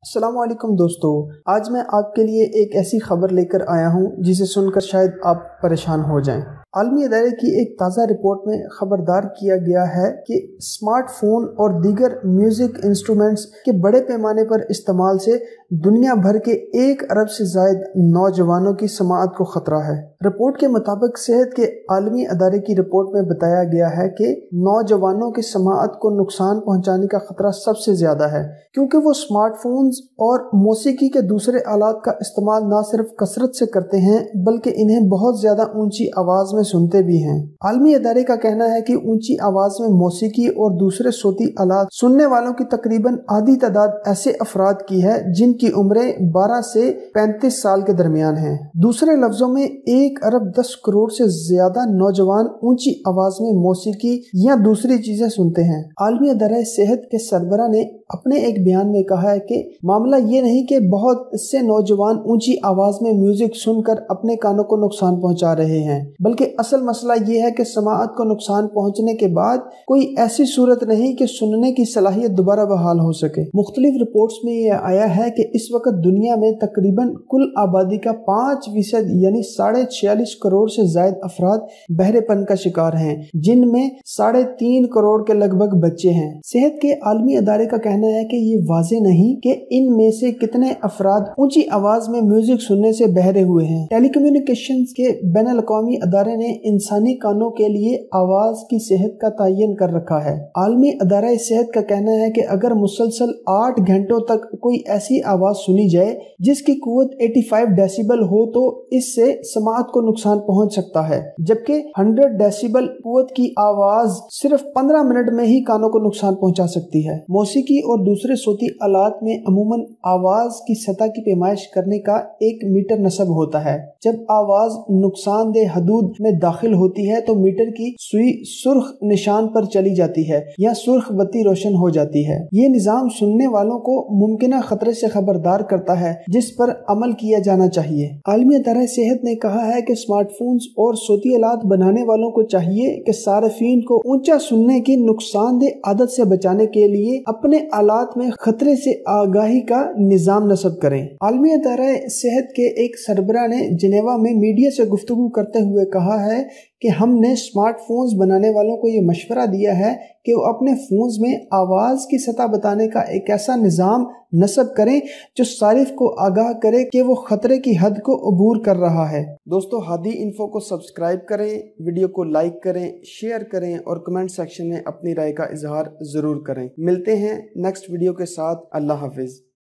अस्सलाम वालेकुम दोस्तों, आज मैं आपके लिए एक ऐसी खबर लेकर आया हूं जिसे सुनकर शायद आप परेशान हो जाएं। आलमी अदारे की एक ताज़ा रिपोर्ट में खबरदार किया गया है कि स्मार्टफोन और दीगर म्यूज़िक इंस्ट्रूमेंट्स के बड़े पैमाने पर इस्तेमाल से दुनिया भर के 1 अरब से ज़ायद नौजवानों की समाअत को ख़तरा है। रिपोर्ट के मुताबिक सेहत के आलमी अदारे की रिपोर्ट में बताया गया है कि नौजवानों की समाअत को नुकसान पहुँचाने का ख़तरा सबसे ज़्यादा है, क्योंकि वो स्मार्टफोन्स और मौसीकी के दूसरे आलात का इस्तेमाल न सिर्फ कसरत से करते हैं बल्कि इन्हें बहुत ज़्यादा ऊंची आवाज़ में सुनते भी हैं। आलमी अदारे का कहना है कि ऊंची आवाज़ में मौसीकी और दूसरे सोती आलात सुनने वालों की तकरीबन आधी तादाद ऐसे अफराद की है जिनकी उम्रें 12 से 35 साल के दरमियान हैं। दूसरे लफ्जों में 1 अरब 10 करोड़ से ज्यादा नौजवान ऊंची आवाज में मौसीकी या दूसरी चीजें सुनते हैं। आलमी अदारे सेहत के सरबरा ने अपने एक बयान में कहा है कि मामला ये नहीं कि बहुत से नौजवान ऊंची आवाज में म्यूजिक सुनकर अपने कानों को नुकसान पहुंचा रहे हैं, बल्कि असल मसला ये है कि समाअत को नुकसान पहुंचने के बाद कोई ऐसी सूरत नहीं कि सुनने की सलाहियत दोबारा बहाल हो सके। मुख्तलिफ रिपोर्ट्स में यह आया है कि इस वक्त दुनिया में तकरीबन कुल आबादी का 5% यानी 46.5 करोड़ से ज्यादा अफराद बहरेपन का शिकार हैं, जिनमें 3.5 करोड़ के लगभग बच्चे हैं। सेहत के आलमी अदारे का कहना है कि ये वाज़े नहीं कि इनमें से कितने अफराद ऊंची आवाज में म्यूजिक सुनने से बहरे हुए हैं। टेलीकम्युनिकेशंस के बैनुल अक़वामी अदारे ने इंसानी कानों के लिए आवाज की सेहत का तयन कर रखा है। आलमी अदारा सेहत का कहना है कि अगर मुसलसल 8 घंटों तक कोई ऐसी आवाज सुनी जाए जिसकी कुव्वत 85 डेसिबल हो तो इससे समाअत को नुकसान पहुंच सकता है, जबकि 100 डेसिबल कुव्वत की आवाज सिर्फ 15 मिनट में ही कानों को नुकसान पहुंचा सकती है। मौसीकी और दूसरे सोती आलात में अमूमन आवाज की सतह की पैमाइश करने का 1 मीटर नस्ब होता है। जब आवाज नुकसानदेह हदूद में दाखिल होती है तो मीटर की सुई सुर्ख निशान पर चली जाती है या सुर्ख बत्ती रोशन हो जाती है। ये निजाम सुनने वालों को मुमकिना खतरे से खबरदार करता है, जिस पर अमल किया जाना चाहिए। आलमी अदारा सेहत ने कहा है कि स्मार्टफोन्स और सोती आलात बनाने वालों को चाहिए कि सार्फिन को ऊंचा सुनने की नुकसानदेह आदत से बचाने के लिए अपने आलात में खतरे से आगाही का निजाम नस्ब करें। आलमी अदारा सेहत के एक सरबरा ने जिनेवा में मीडिया से गुफ्तगू करते हुए कहा है कि हमने स्मार्टफोन्स बनाने वालों को ये मशवरा दिया है कि वो अपने फोन्स में आवाज की सतह बताने का एक ऐसा निजाम नस्ब करें जो सारिफ को आगाह करे कि वो खतरे की हद को अबूर कर रहा है। दोस्तों, हादी इन्फो को सब्सक्राइब करें, वीडियो को लाइक करें, शेयर करें और कमेंट सेक्शन में अपनी राय का इजहार जरूर करें। मिलते हैं नेक्स्ट वीडियो के साथ। अल्लाह हाफिज।